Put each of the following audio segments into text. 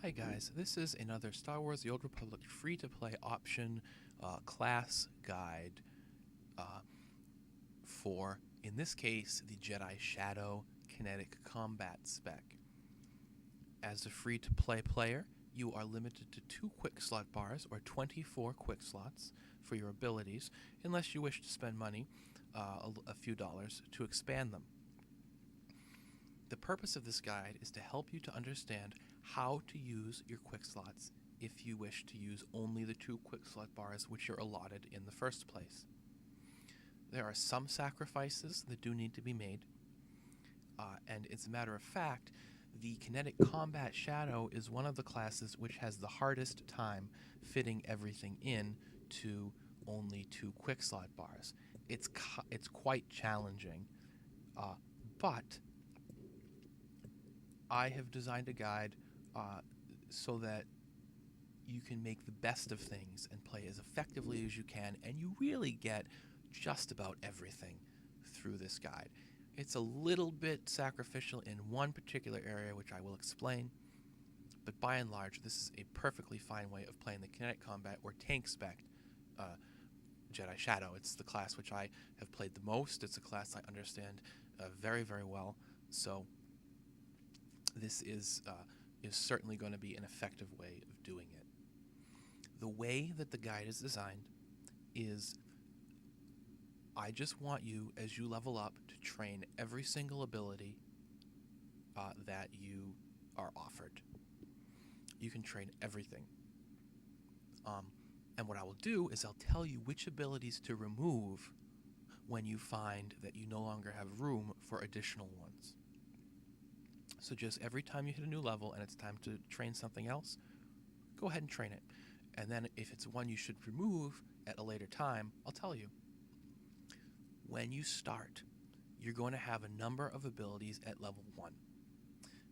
Hi guys, this is another Star Wars The Old Republic free-to-play option class guide for, in this case, the Jedi Shadow Kinetic Combat Spec. As a free-to-play player, you are limited to 2 quickslot bars, or 24 quickslots, for your abilities, unless you wish to spend money, a few dollars, to expand them. The purpose of this guide is to help you to understand how to use your quickslots if you wish to use only the 2 quickslot bars which are allotted in the first place. There are some sacrifices that do need to be made, and as a matter of fact, the Kinetic Combat Shadow is one of the classes which has the hardest time fitting everything in to only 2 quickslot bars. It's quite challenging, but I have designed a guide so that you can make the best of things and play as effectively as you can, and you really get just about everything through this guide. It's a little bit sacrificial in one particular area, which I will explain, but by and large, this is a perfectly fine way of playing the Kinetic Combat or Tank Spec Jedi Shadow. It's the class which I have played the most. It's a class I understand very, very well, so this is certainly going to be an effective way of doing it. The way that the guide is designed is I just want you, as you level up, to train every single ability that you are offered. You can train everything. And what I will do is I'll tell you which abilities to remove when you find that you no longer have room for additional ones. So just every time you hit a new level and it's time to train something else, go ahead and train it. And then if it's one you should remove at a later time, I'll tell you. When you start, you're going to have a number of abilities at level 1.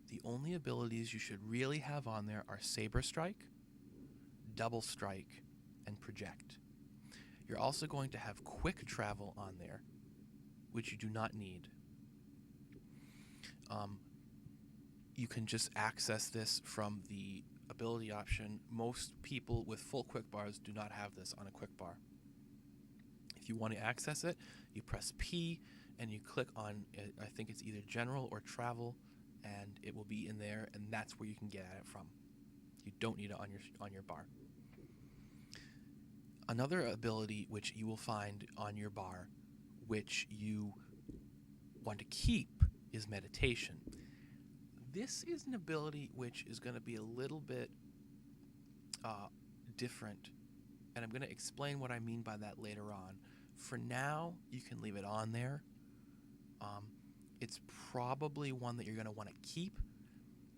The only abilities you should really have on there are Saber Strike, Double Strike, and Project. You're also going to have Quick Travel on there, which you do not need. You can just access this from the ability option. Most people with full quick bars do not have this on a quick bar. If you want to access it, you press P and you click on, I think it's either General or Travel, and it will be in there, and that's where you can get at it from. You don't need it on your bar. Another ability which you will find on your bar, which you want to keep, is Meditation. This is an ability which is going to be a little bit different, and I'm going to explain what I mean by that later on. For now, you can leave it on there. It's probably one that you're going to want to keep.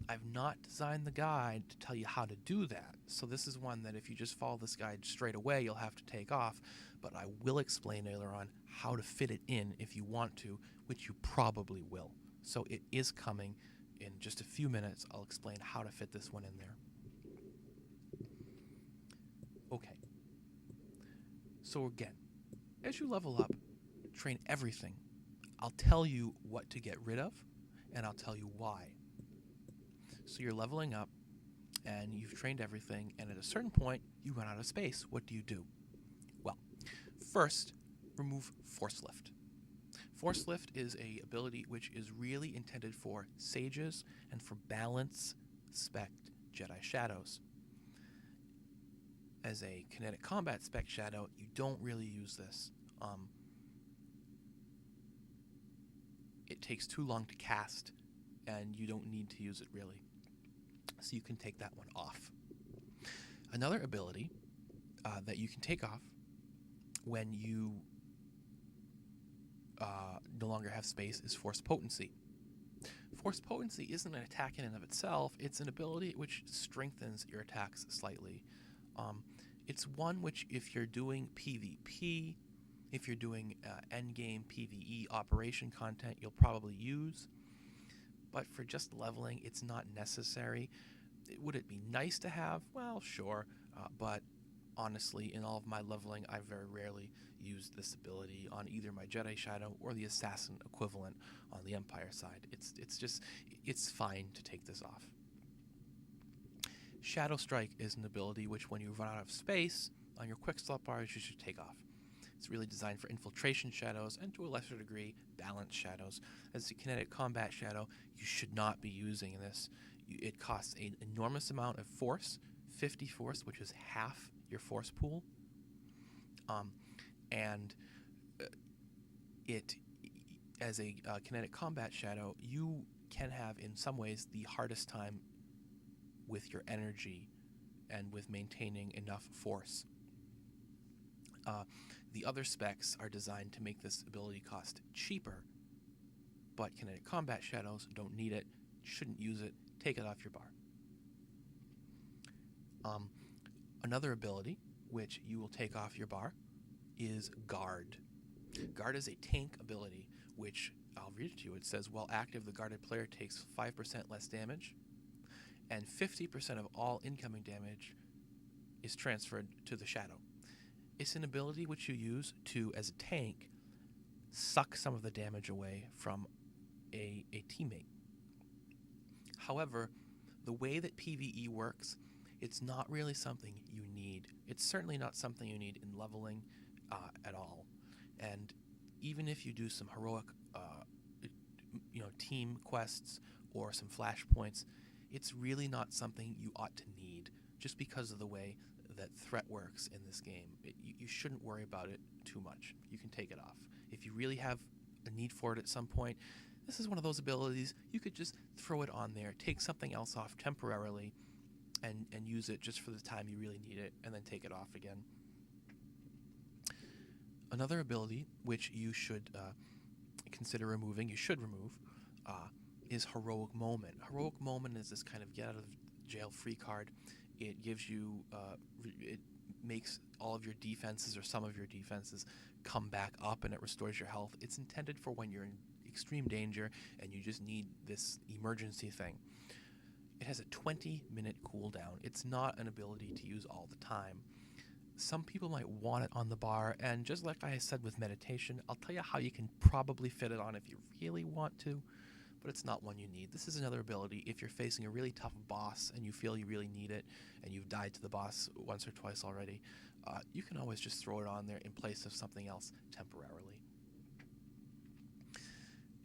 I've not designed the guide to tell you how to do that, so this is one that if you just follow this guide straight away, you'll have to take off, but I will explain later on how to fit it in if you want to, which you probably will. So it is coming. In just a few minutes, I'll explain how to fit this one in there. Okay. So again, as you level up, train everything. I'll tell you what to get rid of, and I'll tell you why. So you're leveling up, and you've trained everything, and at a certain point, you run out of space. What do you do? Well, first, remove Force Lift. Force Lift is a ability which is really intended for sages and for balance spec Jedi Shadows. As a Kinetic Combat Spec Shadow, you don't really use this. It takes too long to cast, and you don't need to use it really. So you can take that one off. Another ability that you can take off when you no longer have space is Force Potency. Force Potency isn't an attack in and of itself, it's an ability which strengthens your attacks slightly. It's one which, if you're doing PvP, if you're doing endgame PvE operation content, you'll probably use, but for just leveling, it's not necessary. Would it be nice to have? Well, sure, but honestly, in all of my leveling, I very rarely used this ability on either my Jedi Shadow or the Assassin equivalent on the Empire side. It's fine to take this off. Shadow Strike is an ability which, when you run out of space on your quick slot bars, you should take off. It's really designed for infiltration shadows and, to a lesser degree, balanced shadows. As a Kinetic Combat Shadow, you should not be using this. It costs an enormous amount of force, 50 force, which is half your force pool. And it, as a Kinetic Combat Shadow, you can have, in some ways, the hardest time with your energy and with maintaining enough force. The other specs are designed to make this ability cost cheaper, but Kinetic Combat Shadows don't need it, shouldn't use it, take it off your bar. Another ability which you will take off your bar is Guard. Guard is a tank ability, which I'll read it to you. It says, while active, the guarded player takes 5% less damage, and 50% of all incoming damage is transferred to the shadow. It's an ability which you use to, as a tank, suck some of the damage away from a teammate. However, the way that PvE works, it's not really something you need. It's certainly not something you need in leveling at all. And even if you do some heroic team quests or some flashpoints, it's really not something you ought to need, just because of the way that threat works in this game. You shouldn't worry about it too much. You can take it off. If you really have a need for it at some point, this is one of those abilities you could just throw it on there, take something else off temporarily, and use it just for the time you really need it, and then take it off again. Another ability which you should consider removing, you should remove, is Heroic Moment. Heroic Moment is this kind of get out of jail free card. It gives you, it makes all of your defenses or some of your defenses come back up, and it restores your health. It's intended for when you're in extreme danger and you just need this emergency thing. It has a 20-minute cooldown. It's not an ability to use all the time. Some people might want it on the bar, and just like I said with meditation, I'll tell you how you can probably fit it on if you really want to, but it's not one you need. This is another ability if you're facing a really tough boss and you feel you really need it, and you've died to the boss once or twice already, you can always just throw it on there in place of something else temporarily.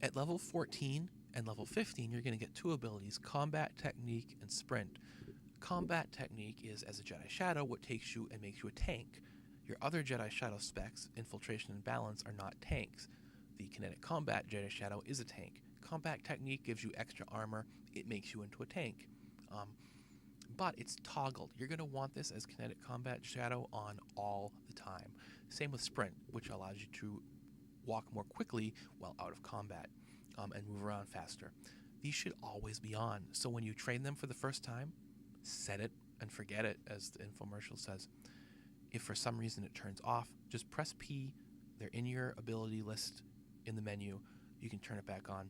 At level 14 and level 15, you're going to get two abilities, Combat Technique and Sprint. Combat Technique is, as a Jedi Shadow, what takes you and makes you a tank. Your other Jedi Shadow specs, Infiltration and Balance, are not tanks. The Kinetic Combat Jedi Shadow is a tank. Combat Technique gives you extra armor. It makes you into a tank. But it's toggled. You're going to want this as Kinetic Combat Shadow on all the time. Same with Sprint, which allows you to walk more quickly while out of combat and move around faster. These should always be on. So when you train them for the first time, set it and forget it, as the infomercial says. If for some reason it turns off, just press P. They're in your ability list in the menu. You can turn it back on.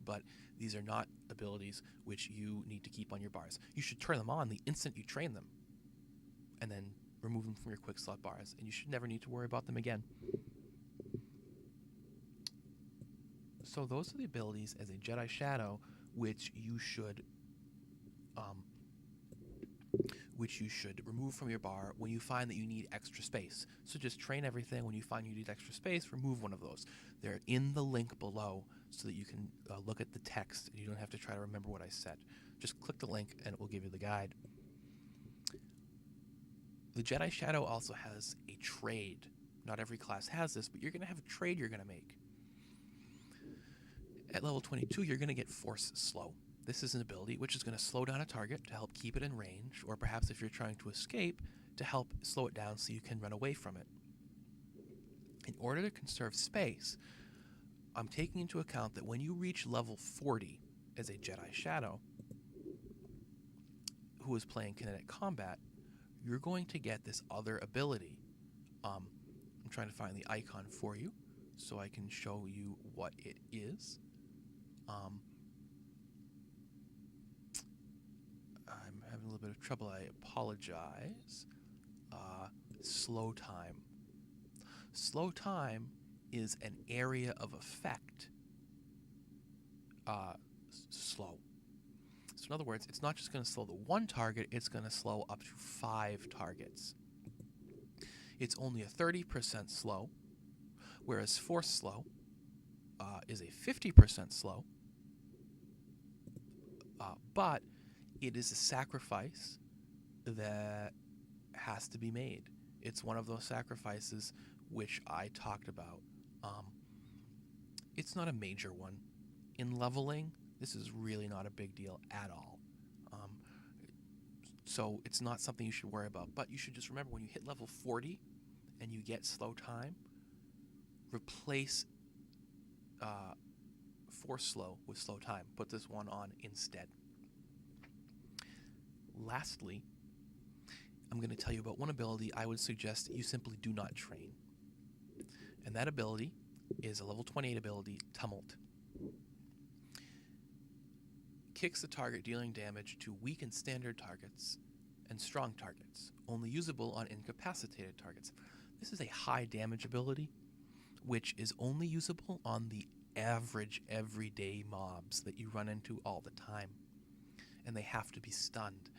But these are not abilities which you need to keep on your bars. You should turn them on the instant you train them, and then remove them from your quick slot bars, and you should never need to worry about them again. So those are the abilities as a Jedi Shadow which you should remove from your bar when you find that you need extra space. So just train everything. When you find you need extra space, remove one of those. They're in the link below so that you can look at the text and you don't have to try to remember what I said. Just click the link and it will give you the guide. The Jedi Shadow also has a trade. Not every class has this, but you're going to have a trade you're going to make. At level 22, you're going to get Force Slow. This is an ability which is going to slow down a target to help keep it in range, or perhaps if you're trying to escape, to help slow it down so you can run away from it. In order to conserve space, I'm taking into account that when you reach level 40 as a Jedi Shadow who is playing Kinetic Combat, you're going to get this other ability. I'm trying to find the icon for you so I can show you what it is. I'm having a little bit of trouble. I apologize. Slow time. Slow time is an area of effect. Slow. So In other words, it's not just going to slow the one target, it's going to slow up to 5 targets. It's only a 30% slow, whereas force slow is a 50% slow, but it is a sacrifice that has to be made. It's one of those sacrifices which I talked about. It's not a major one. In leveling, this is really not a big deal at all. So it's not something you should worry about. But you should just remember, when you hit level 40 and you get slow time, replace force slow with slow time. Put this one on instead. Lastly, I'm going to tell you about one ability I would suggest you simply do not train. And that ability is a level 28 ability, Tumult. Kicks the target, dealing damage to weak and standard targets and strong targets, only usable on incapacitated targets. This is a high damage ability, which is only usable on the average everyday mobs that you run into all the time, and they have to be stunned.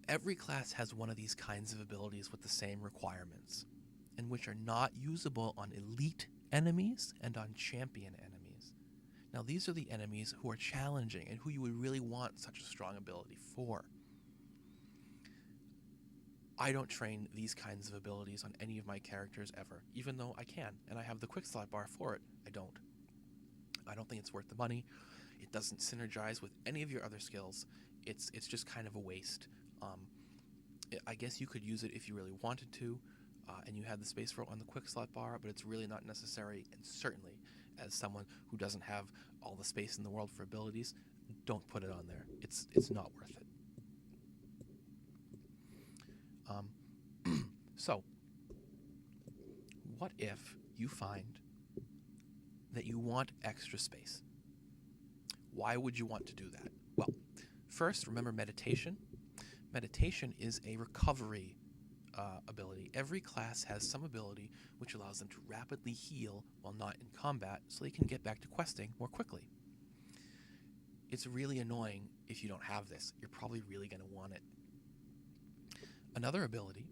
Every class has one of these kinds of abilities with the same requirements, and which are not usable on elite enemies and on champion enemies. Now, these are the enemies who are challenging and who you would really want such a strong ability for. I don't train these kinds of abilities on any of my characters ever, even though I can, and I have the quickslot bar for it. I don't. I don't think it's worth the money. It doesn't synergize with any of your other skills. It's just kind of a waste. I guess you could use it if you really wanted to, and you had the space for it on the quickslot bar, but it's really not necessary, and certainly, as someone who doesn't have all the space in the world for abilities, don't put it on there. It's not worth it. So, what if you find that you want extra space? Why would you want to do that? Well, first, remember meditation. Meditation is a recovery ability. Every class has some ability which allows them to rapidly heal while not in combat, so they can get back to questing more quickly. It's really annoying if you don't have this. You're probably really going to want it. Another ability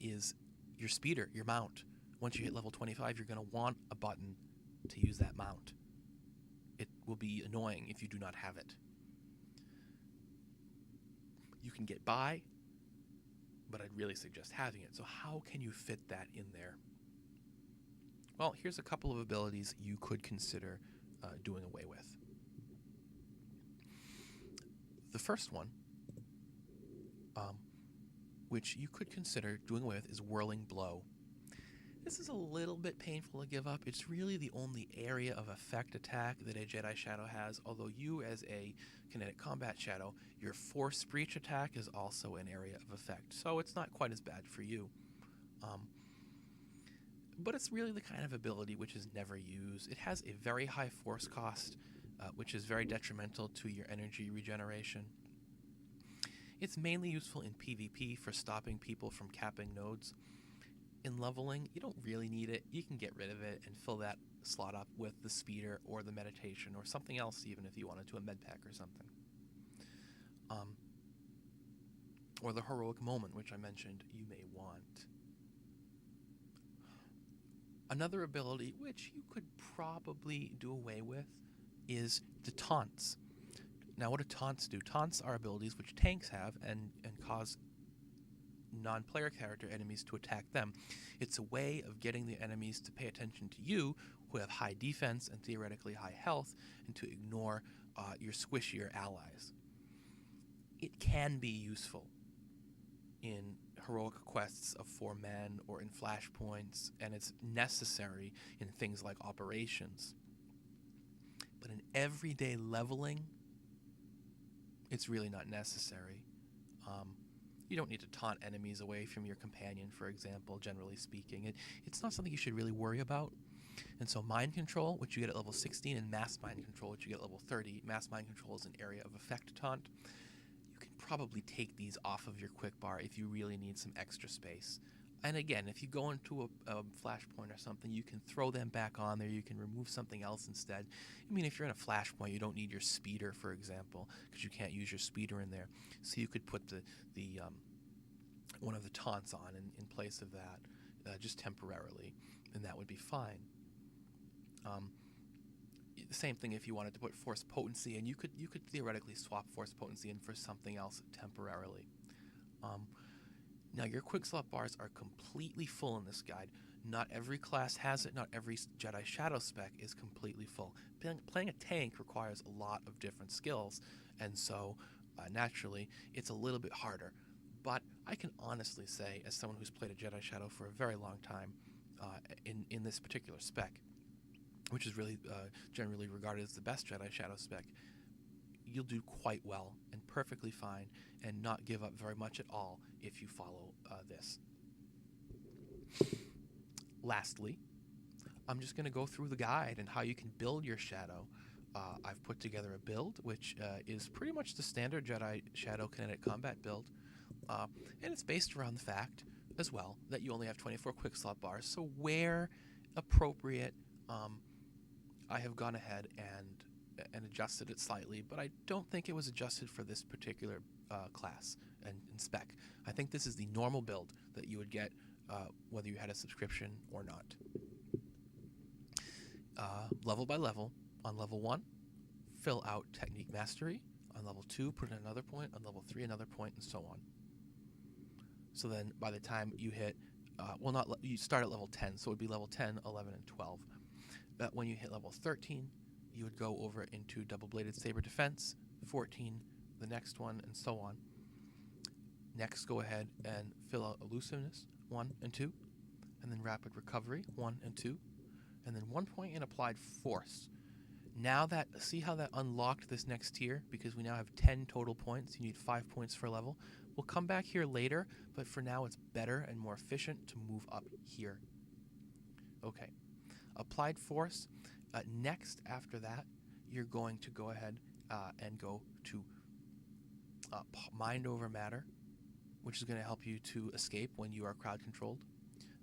is your speeder, your mount. Once you hit level 25, you're going to want a button to use that mount. It will be annoying if you do not have it. You can get by, but I'd really suggest having it. So how can you fit that in there? Well, here's a couple of abilities you could consider doing away with. The first one, which you could consider doing away with, is Whirling Blow. This is a little bit painful to give up. It's really the only area of effect attack that a Jedi Shadow has, although you, as a Kinetic Combat Shadow, your Force Breach attack is also an area of effect, so it's not quite as bad for you. But it's really the kind of ability which is never used. It has a very high force cost, which is very detrimental to your energy regeneration. It's mainly useful in PvP for stopping people from capping nodes. In leveling, you don't really need it. You can get rid of it and fill that slot up with the speeder or the meditation or something else, even if you wanted to, a med pack or something. Or the heroic moment, which I mentioned you may want. Another ability which you could probably do away with is the taunts. Now, what do taunts do? Taunts are abilities which tanks have and cause non-player character enemies to attack them. It's a way of getting the enemies to pay attention to you, who have high defense and theoretically high health, and to ignore your squishier allies. It can be useful in heroic quests of 4 men or in flashpoints, and it's necessary in things like operations. But in everyday leveling, it's really not necessary. You don't need to taunt enemies away from your companion, for example, generally speaking. It's not something you should really worry about. And so Mind Control, which you get at level 16, and Mass Mind Control, which you get at level 30. Mass Mind Control is an area of effect taunt. You can probably take these off of your quick bar if you really need some extra space. And again, if you go into a flashpoint or something, you can throw them back on there. You can remove something else instead. I mean, if you're in a flashpoint, you don't need your speeder, for example, because you can't use your speeder in there. So you could put the one of the taunts on in place of that, just temporarily, and that would be fine. The same thing if you wanted to put force potency, and you could theoretically swap force potency in for something else temporarily. Now your quickslot bars are completely full in this guide. Not every class has it. Not every Jedi Shadow spec is completely full. Playing a tank requires a lot of different skills, and so naturally it's a little bit harder. But I can honestly say, as someone who's played a Jedi Shadow for a very long time, in this particular spec, which is really generally regarded as the best Jedi Shadow spec, you'll do quite well and perfectly fine and not give up very much at all if you follow this. Lastly, I'm just going to go through the guide and how you can build your Shadow. I've put together a build which is pretty much the standard Jedi Shadow Kinetic Combat build, and it's based around the fact as well that you only have 24 quickslot bars, so where appropriate, I have gone ahead and adjusted it slightly, but I don't think it was adjusted for this particular class and spec. I think this is the normal build that you would get whether you had a subscription or not. Level by level. On level 1, fill out technique mastery. On level 2, put in another point. On level 3, another point, and so on. So then by the time you hit, you start at level 10, so it would be level 10, 11, and 12. But when you hit level 13, you would go over into double-bladed saber defense, 14, the next one, and so on. Next, go ahead and fill out elusiveness, 1 and 2, and then rapid recovery, 1 and 2, and then 1 point in applied force. Now see how that unlocked this next tier? Because we now have 10 total points. You need 5 points for level. We'll come back here later, but for now it's better and more efficient to move up here. Okay. Applied force. Next, after that, you're going to go ahead and go to mind over matter, which is going to help you to escape when you are crowd controlled.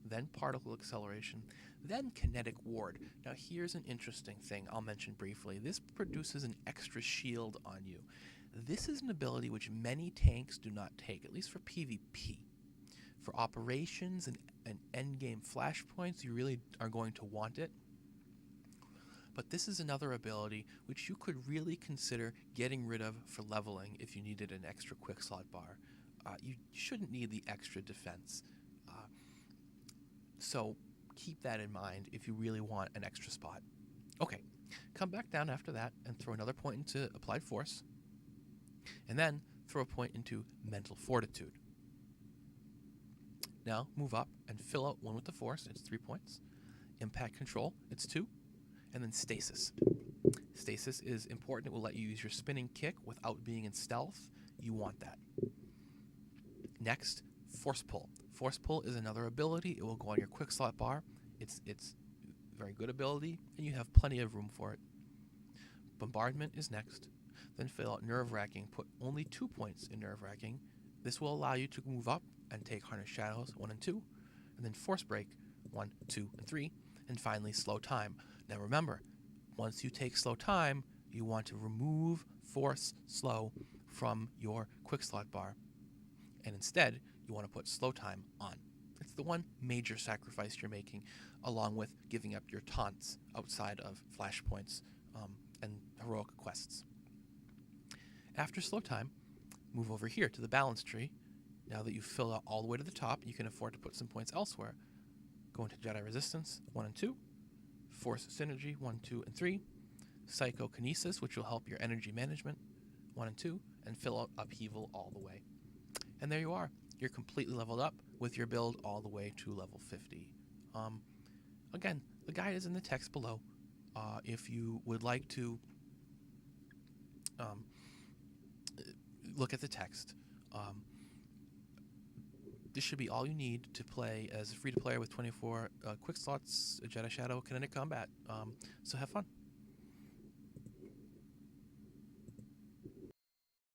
Then particle acceleration, then kinetic ward. Now here's an interesting thing I'll mention briefly. This produces an extra shield on you. This is an ability which many tanks do not take, at least for PvP. For operations and endgame flashpoints, you really are going to want it. But this is another ability which you could really consider getting rid of for leveling if you needed an extra quickslot bar. You shouldn't need the extra defense. So keep that in mind if you really want an extra spot. Okay, come back down after that and throw another point into applied force. And then throw a point into mental fortitude. Now move up and fill out 1 with the force, it's 3 points. Impact control, it's 2. And then stasis. Stasis is important. It will let you use your spinning kick without being in stealth. You want that. Next, force pull. Force pull is another ability. It will go on your quickslot bar. It's a very good ability, and you have plenty of room for it. Bombardment is next. Then fill out nerve-wracking. Put only 2 points in nerve-wracking. This will allow you to move up and take harness shadows 1 and 2, and then force break 1, 2, and 3, and finally slow time. Now remember, once you take slow time, you want to remove force slow from your quickslot bar, and instead you want to put slow time on. It's the one major sacrifice you're making, along with giving up your taunts outside of flashpoints and heroic quests. After slow time, move over here to the balance tree. Now that you've filled out all the way to the top, you can afford to put some points elsewhere. Go into Jedi Resistance 1 and 2, Force Synergy 1, 2, and 3, Psychokinesis, which will help your energy management 1 and 2, and fill out Upheaval all the way. And there you are. You're completely leveled up with your build all the way to level 50. Again, the guide is in the text below. If you would like to look at the text, this should be all you need to play as a free-to-player with 24 quick slots, Jedi Shadow Kinetic Combat. So have fun.